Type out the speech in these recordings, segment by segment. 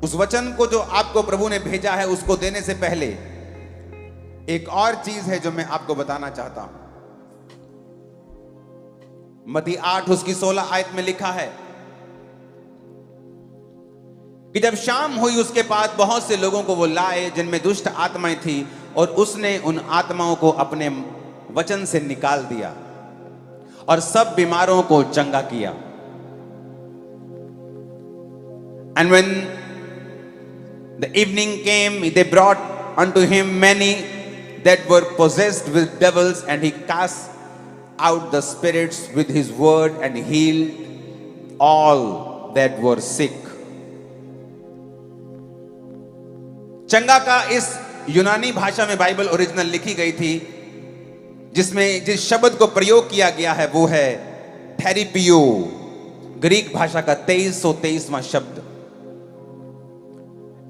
उस वचन को जो आपको प्रभु ने भेजा है उसको देने से पहले एक और चीज है जो मैं आपको बताना चाहता हूं। मत्ती 8 उसकी 16 आयत में लिखा है कि जब शाम हुई उसके पास बहुत से लोगों को वो लाए जिनमें दुष्ट आत्माएं थी, और उसने उन आत्माओं को अपने वचन से निकाल दिया और सब बीमारों को चंगा किया। And when the evening came, they brought unto him many that were possessed with devils, and he cast out the spirits with his word and healed all that were sick. चंगा का इस यूनानी भाषा में बाइबल ओरिजिनल लिखी गई थी, जिसमें जिस शब्द को प्रयोग किया गया है वो है थेरेपियो, ग्रीक भाषा का 2323वां शब्द।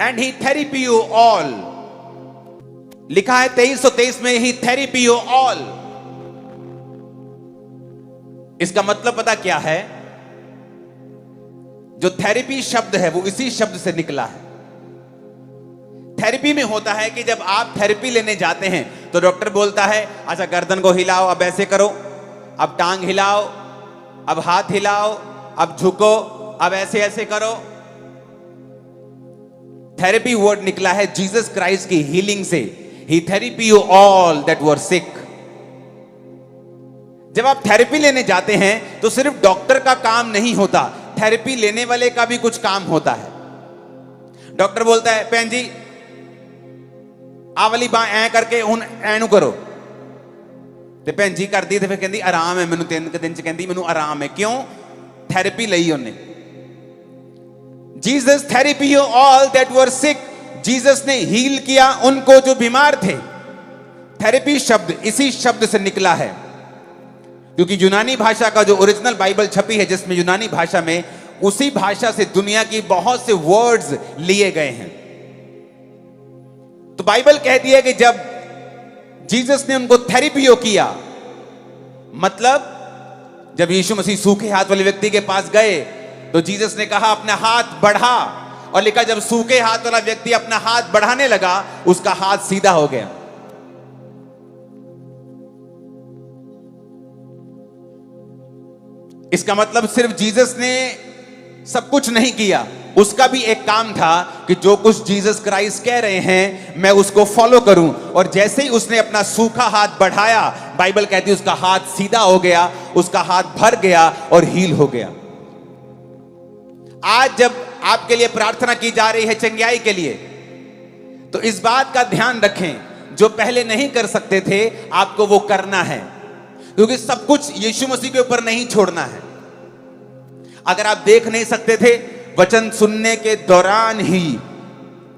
एंड ही थेरेपियो ऑल, लिखा है 2323 में ही थेरेपियो ऑल। इसका मतलब पता क्या है? जो थेरेपी शब्द है वो इसी शब्द से निकला है। थेरेपी में होता है कि जब आप थेरेपी लेने जाते हैं तो डॉक्टर बोलता है अच्छा गर्दन को हिलाओ, अब ऐसे करो, अब टांग हिलाओ, अब हाथ हिलाओ, अब झुको, अब ऐसे ऐसे करो। थेरेपी वर्ड निकला है जीसस क्राइस्ट की हीलिंग से। He therapy you all that were sick. जब आप थेरेपी लेने जाते हैं तो सिर्फ डॉक्टर का काम नहीं होता, थेरेपी लेने वाले का भी कुछ काम होता है। डॉक्टर बोलता है भैन जी आ वाली बां ऐ करके हुन ऐनू करो, ते भैन जी कर दी, ते फिर कहंदी आराम है मैनू, 3 दिन च कहंदी मैनू आराम है। क्यों? थेरेपी लई उन्हें। Jesus therapy you all that were sick, Jesus ने हील किया उनको जो बीमार थे। थेरेपी शब्द इसी शब्द से निकला है, क्योंकि यूनानी भाषा का जो ओरिजिनल बाइबल छपी है जिसमें यूनानी भाषा में, उसी भाषा से दुनिया की बहुत से वर्ड्स लिए गए हैं। तो बाइबल कहती है कि जब जीसस ने उनको थेरेपियो किया, मतलब जब यीशु मसीह सूखे हाथ वाले व्यक्ति के पास गए तो जीसस ने कहा अपना हाथ बढ़ा, और लिखा जब सूखे हाथ वाला व्यक्ति अपना हाथ बढ़ाने लगा उसका हाथ सीधा हो गया। इसका मतलब सिर्फ जीसस ने सब कुछ नहीं किया, उसका भी एक काम था कि जो कुछ जीसस क्राइस्ट कह रहे हैं मैं उसको फॉलो करूं। और जैसे ही उसने अपना सूखा हाथ बढ़ाया, बाइबल कहती है उसका हाथ सीधा हो गया, उसका हाथ भर गया और हील हो गया। आज जब आपके लिए प्रार्थना की जा रही है चंगाई के लिए, तो इस बात का ध्यान रखें, जो पहले नहीं कर सकते थे आपको वो करना है, क्योंकि सब कुछ यीशु मसीह के ऊपर नहीं छोड़ना है। अगर आप देख नहीं सकते थे, वचन सुनने के दौरान ही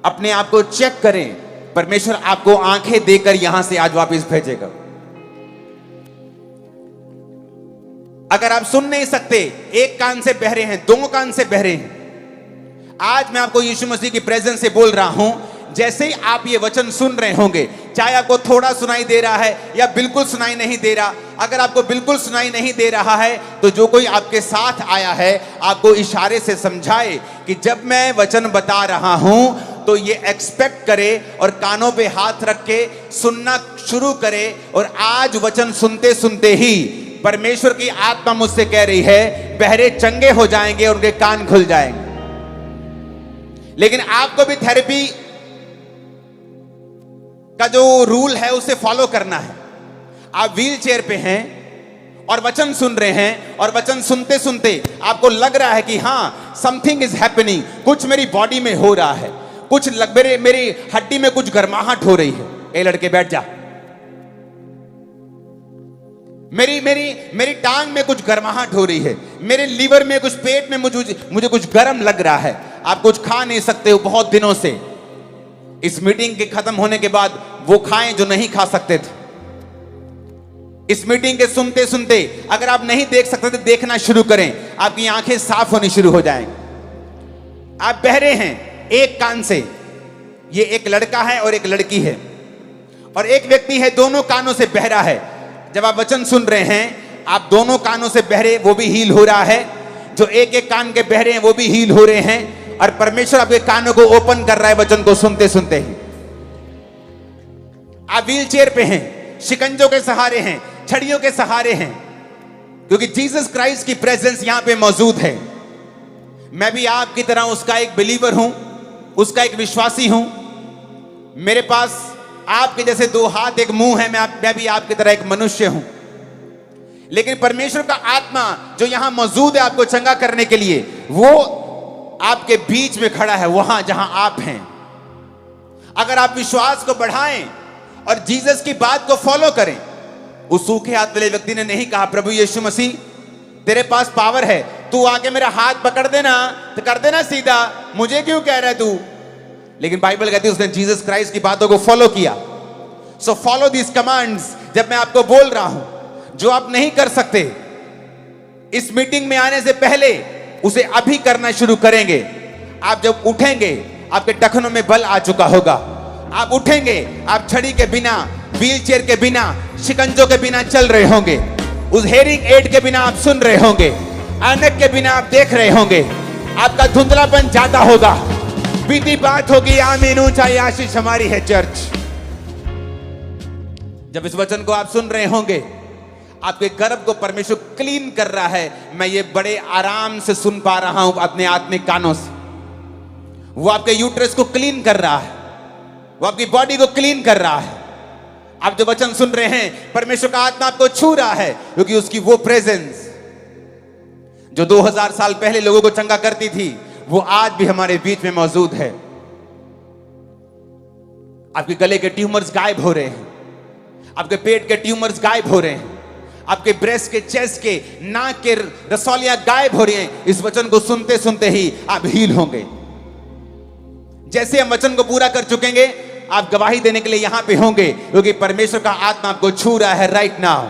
अपने आप को चेक करें, परमेश्वर आपको आंखें देकर यहां से आज वापस भेजेगा। अगर आप सुन नहीं सकते, एक कान से बहरे हैं, 2 कान से बहरे हैं, आज मैं आपको यीशु मसीह की प्रेजेंस से बोल रहा हूं, जैसे ही आप ये वचन सुन रहे होंगे, चाहे आपको थोड़ा सुनाई दे रहा है या बिल्कुल सुनाई नहीं दे रहा, अगर आपको बिल्कुल सुनाई नहीं दे रहा है तो जो कोई आपके साथ आया है आपको इशारे से समझाए कि जब मैं वचन बता रहा हूं तो ये एक्सपेक्ट करे और कानों पे हाथ रख के सुनना शुरू करे। और आज वचन सुनते सुनते ही परमेश्वर की आत्मा मुझसे कह रही है बहरे चंगे हो जाएंगे और उनके कान खुल जाएंगे। लेकिन आपको भी थेरेपी का जो रूल है उसे फॉलो करना है। आप व्हील चेयर पे हैं और वचन सुन रहे हैं, और वचन सुनते सुनते आपको लग रहा है कि हाँ समथिंग इज हैपनिंग, कुछ मेरी बॉडी में हो रहा है, कुछ मेरी हड्डी में कुछ गर्माहट हो रही है। ए लड़के बैठ जा, मेरी टांग में कुछ गर्माहट हो रही है, मेरे लीवर में कुछ, पेट में मुझे कुछ गर्म लग रहा है। आप कुछ खा नहीं सकते हो बहुत दिनों से। इस मीटिंग के खत्म होने के बाद वो खाएं जो नहीं खा सकते थे। इस मीटिंग के सुनते सुनते अगर आप नहीं देख सकते तो देखना शुरू करें, आपकी आंखें साफ होनी शुरू हो जाएंगी। आप बहरे हैं एक कान से, ये एक लड़का है और एक लड़की है, और एक व्यक्ति है दोनों कानों से बहरा है। जब आप वचन सुन रहे हैं आप दोनों कानों से बहरे, वो भी हील हो रहा है। जो एक एक कान के बहरे हैं वो भी हील हो रहे हैं। और परमेश्वर आपके कानों को ओपन कर रहा है वचन को सुनते सुनते ही। आप व्हील चेयर पे हैं, शिकंजों के सहारे हैं, छड़ियों के सहारे हैं, क्योंकि जीसस क्राइस्ट की प्रेजेंस यहां पे मौजूद है। मैं भी आपकी तरह उसका एक बिलीवर हूं, उसका एक विश्वासी हूं। मेरे पास आपके जैसे दो हाथ एक मुंह है, मैं भी आपकी तरह एक मनुष्य हूं। लेकिन परमेश्वर का आत्मा जो यहां मौजूद है आपको चंगा करने के लिए, वो आपके बीच में खड़ा है, वहां जहां आप हैं। अगर आप विश्वास को बढ़ाएं और जीसस की बात को फॉलो करें। उस सूखे हाथ वाले व्यक्ति ने नहीं कहा, प्रभु यीशु मसीह तेरे पास पावर है, तू आके मेरा हाथ पकड़ देना तो कर देना सीधा, मुझे क्यों कह रहा है तू। लेकिन बाइबल कहती है उसने जीसस क्राइस्ट की बातों को फॉलो किया। So follow this commands. जब मैं आपको बोल रहा हूं जो आप नहीं कर सकते इस मीटिंग में आने से पहले, उसे अभी करना शुरू करेंगे। आप जब उठेंगे आपके टखनों में बल आ चुका होगा। आप उठेंगे, आप छड़ी के बिना, व्हील चेयर के बिना, शिकंजों के बिना चल रहे होंगे। उस हेयरिंग एड के बिना आप सुन रहे होंगे, ऐनक के बिना आप देख रहे होंगे। आपका धुंधलापन जाता होगा। बीती बात होगी, आमीन। ऊंचाई आशीष हमारी है चर्च। जब इस वचन को आप सुन रहे होंगे, आपके गर्भ को परमेश्वर क्लीन कर रहा है। मैं ये बड़े आराम से सुन पा रहा हूं अपने आत्मिक कानों से। वो आपके यूट्रस को क्लीन कर रहा है, वो आपकी बॉडी को क्लीन कर रहा है। आप जो वचन सुन रहे हैं, परमेश्वर का आत्मा आपको छू रहा है, क्योंकि उसकी वो प्रेजेंस जो 2000 साल पहले लोगों को चंगा करती थी, वो आज भी हमारे बीच में मौजूद है। आपके गले के ट्यूमर्स गायब हो रहे हैं, आपके पेट के ट्यूमर्स गायब हो रहे हैं, आपके ब्रेस्ट के, चेस्ट के, नाक के रसौलियां गायब हो रही हैं। इस वचन को सुनते सुनते ही आप हील होंगे। जैसे हम वचन को पूरा कर चुकेंगे, आप गवाही देने के लिए यहां पे होंगे, क्योंकि परमेश्वर का आत्मा आपको छू रहा है राइट नाउ।